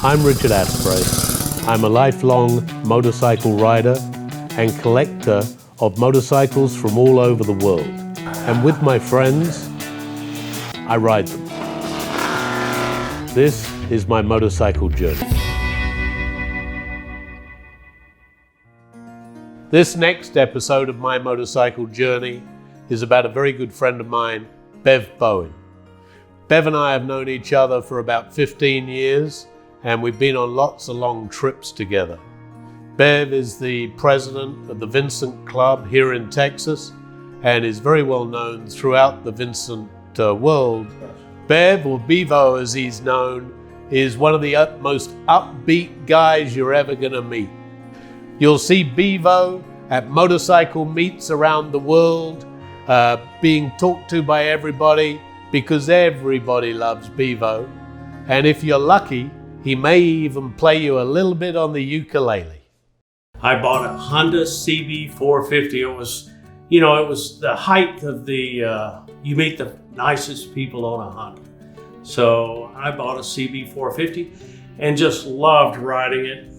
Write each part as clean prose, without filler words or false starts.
I'm Richard Asprey. I'm a lifelong motorcycle rider and collector of motorcycles from all over the world. And with my friends, I ride them. This is my motorcycle journey. This next episode of my motorcycle journey is about a very good friend of mine, Bev Bowen. Bev and I have known each other for about 15 years, and we've been on lots of long trips together. Bev is the president of the Vincent Club here in Texas and is very well known throughout the Vincent world. Bev, or Bevo as he's known, is one of the most upbeat guys you're ever gonna meet. You'll see Bevo at motorcycle meets around the world, being talked to by everybody because everybody loves Bevo. And if you're lucky, he may even play you a little bit on the ukulele. I bought a Honda CB450. It was the height of you meet the nicest people on a Honda. So I bought a CB450 and just loved riding it.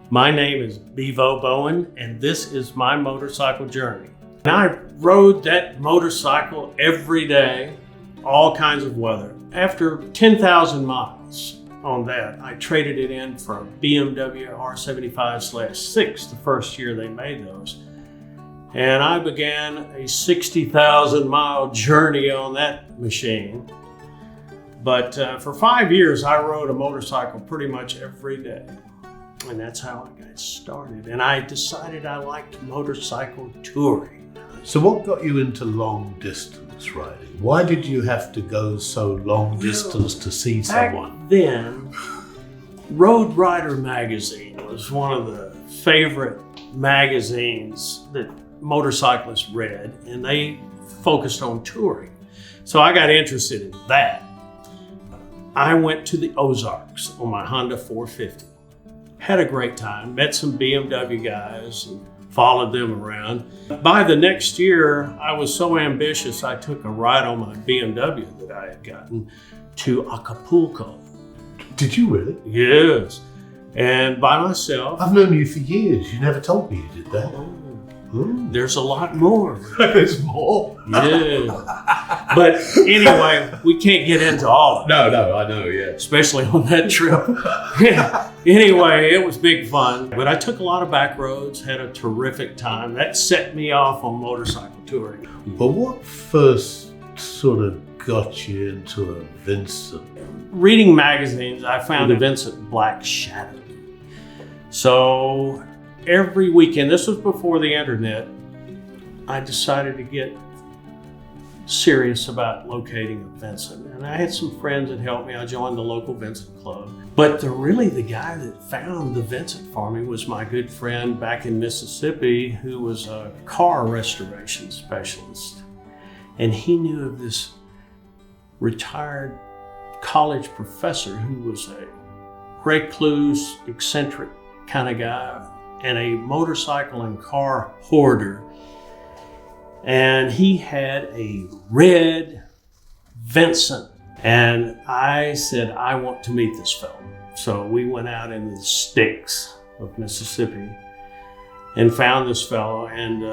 My name is Bevo Bowen, and this is my motorcycle journey. And I rode that motorcycle every day, all kinds of weather. After 10,000 miles on that, I traded it in for a BMW R75/6, the first year they made those. And I began a 60,000 mile journey on that machine. But for 5 years, I rode a motorcycle pretty much every day. And that's how I got started. And I decided I liked motorcycle touring. So what got you into long distance riding? Why did you have to go so long distance to see someone? Back then, Road Rider magazine was one of the favorite magazines that motorcyclists read, and they focused on touring. So I got interested in that. I went to the Ozarks on my Honda 450. Had a great time, met some BMW guys and followed them around. By the next year, I was so ambitious, I took a ride on my BMW that I had gotten to Acapulco. Did you really? Yes, and by myself. I've known you for years. You never told me you did that. There's a lot more. There's more? Yeah. But anyway, we can't get into all of it. No, I know, yeah. Especially on that trip. Yeah. Anyway, it was big fun. But I took a lot of back roads, had a terrific time. That set me off on motorcycle touring. But what first sort of got you into a Vincent? Reading magazines, I found a Vincent Black Shadow. So every weekend, this was before the internet, I decided to get serious about locating a Vincent. And I had some friends that helped me. I joined the local Vincent Club. But the guy that found the Vincent for me was my good friend back in Mississippi, who was a car restoration specialist. And he knew of this retired college professor who was a recluse, eccentric kind of guy, and a motorcycle and car hoarder. And he had a red Vincent. And I said, I want to meet this fellow. So we went out into the sticks of Mississippi and found this fellow. And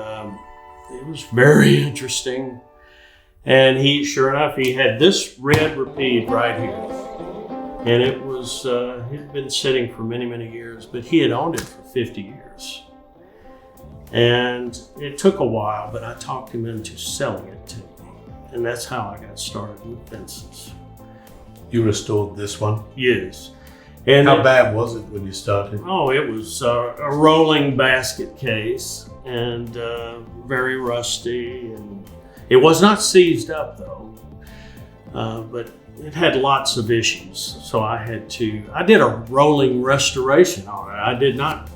it was very interesting. And sure enough, he had this red Rapide right here. And it was, he'd been sitting for many, many years, but he had owned it for 50 years. And it took a while, but I talked him into selling it to me. And that's how I got started with Vincent's. You restored this one? Yes. And how bad was it when you started? Oh, it was a rolling basket case and very rusty. And it was not seized up though, but it had lots of issues. So I did a rolling restoration on it. I did not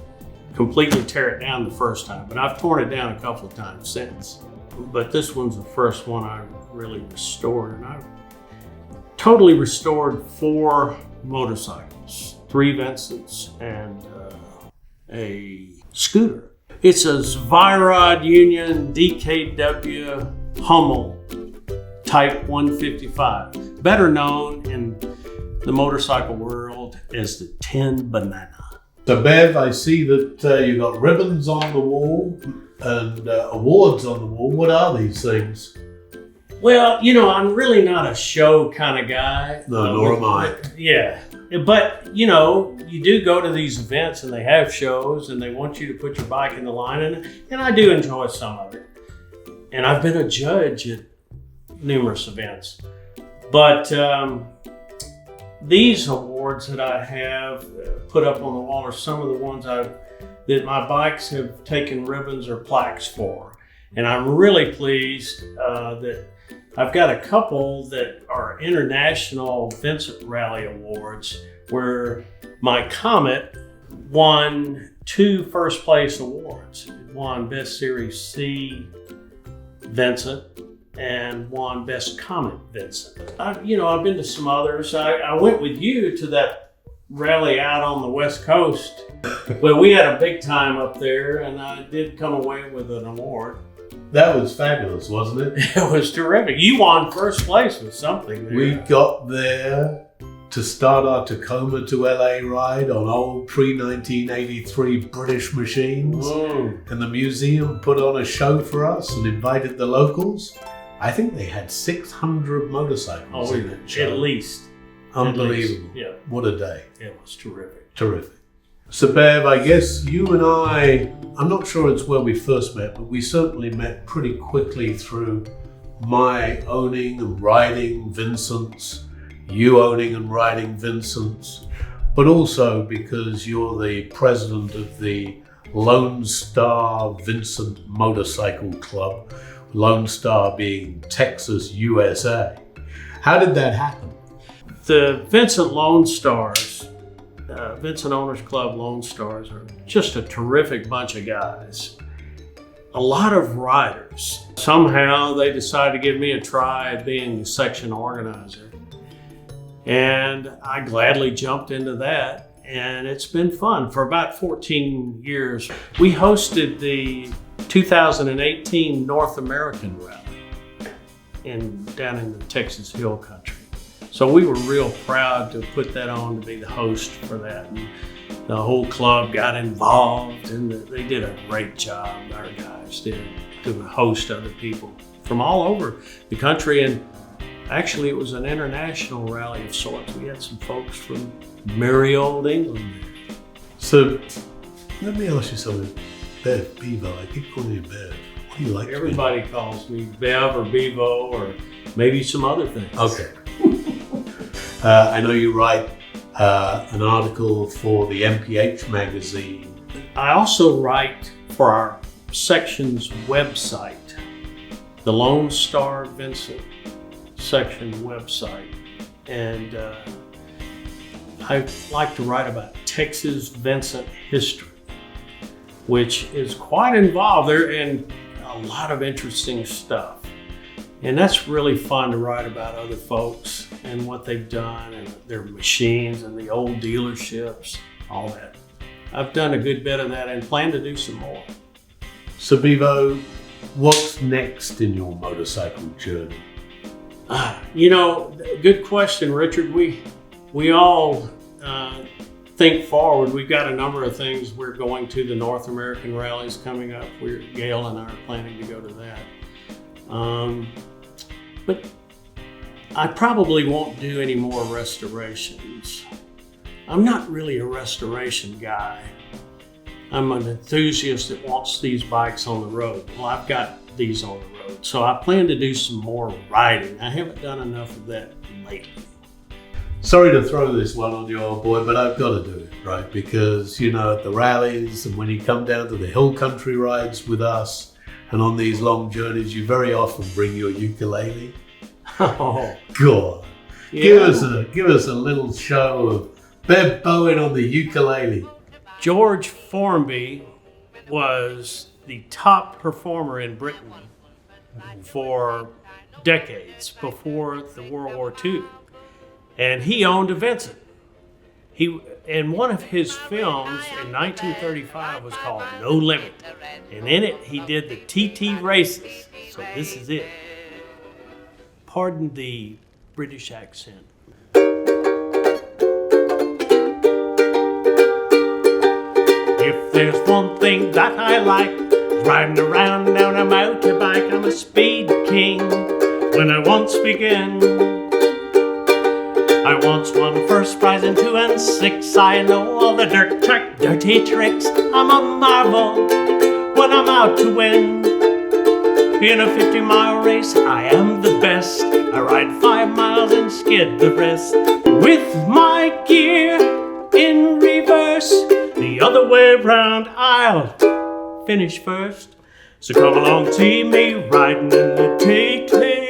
completely tear it down the first time, but I've torn it down a couple of times since. But this one's the first one I really restored. And I totally restored 4 motorcycles, 3 Vincents and a scooter. It's a Zwirrad Union DKW Hummel Type 155, better known in the motorcycle world as the Tin Banana. So Bev, I see that you got ribbons on the wall and awards on the wall. What are these things? Well, I'm really not a show kind of guy. No, nor am I. Yeah. But, you do go to these events and they have shows and they want you to put your bike in the line. And I do enjoy some of it. And I've been a judge at numerous events. But these awards that I have put up on the wall are some of the ones that my bikes have taken ribbons or plaques for. And I'm really pleased that I've got a couple that are international Vincent Rally Awards where my Comet won 2 first place awards. It won Best Series C Vincent and won Best Comet Vincent. I've been to some others. I went with you to that rally out on the West Coast. Well, we had a big time up there and I did come away with an award. That was fabulous, wasn't it? It was terrific. You won first place with something there. We got there to start our Tacoma to LA ride on old pre-1983 British machines. And the museum put on a show for us and invited the locals. I think they had 600 motorcycles in that show. At least. Unbelievable. Yeah. What a day. It was terrific. Terrific. So Bev, I guess you and I'm not sure it's where we first met, but we certainly met pretty quickly through my owning and riding Vincent's, you owning and riding Vincent's, but also because you're the president of the Lone Star Vincent Motorcycle Club, Lone Star being Texas, USA. How did that happen? The Vincent Lone Stars, Vincent Owners Club Lone Stars are just a terrific bunch of guys. A lot of riders. Somehow they decided to give me a try at being the section organizer. And I gladly jumped into that. And it's been fun. For about 14 years, we hosted the 2018 North American Rally down in the Texas Hill Country. So we were real proud to put that on, to be the host for that. And the whole club got involved and they did a great job, our guys did, to host other people from all over the country. And actually it was an international rally of sorts. We had some folks from merry old England there. So let me ask you something. Bev, Bevo, I keep calling you Bev. What do you like? Everybody calls me Bev or Bevo or maybe some other things. Okay. I know you write an article for the MPH magazine. I also write for our section's website, the Lone Star Vincent section website. And I like to write about Texas Vincent history, which is quite involved there and a lot of interesting stuff. And that's really fun to write about other folks and what they've done and their machines and the old dealerships, all that. I've done a good bit of that and plan to do some more. So Bevo, what's next in your motorcycle journey? Good question, Richard. We all think forward. We've got a number of things. We're going to the North American rallies coming up. Gail and I are planning to go to that. But I probably won't do any more restorations. I'm not really a restoration guy. I'm an enthusiast that wants these bikes on the road. Well, I've got these on the road, so I plan to do some more riding. I haven't done enough of that lately. Sorry to throw this one on you, old boy, but I've got to do it, right? Because, at the rallies and when you come down to the hill country rides with us, and on these long journeys, you very often bring your ukulele. Oh, go on. yeah. Give us a little show of Bev Bowen on the ukulele. George Formby was the top performer in Britain for decades before the World War II. And he owned a Vincent. And one of his films in 1935 was called No Limit. And in it, he did the TT races. So this is it. Pardon the British accent. There's one thing that I like, riding around on a motorbike. I'm a speed king when I once begin. I once won first prize in 2 and 6. I know all the dirty tricks. I'm a marvel when I'm out to win. In a 50-mile race, I am the best. I ride 5 miles and skid the rest. With my gear in reverse, the other way round, I'll finish first. So come along, see me riding in the take.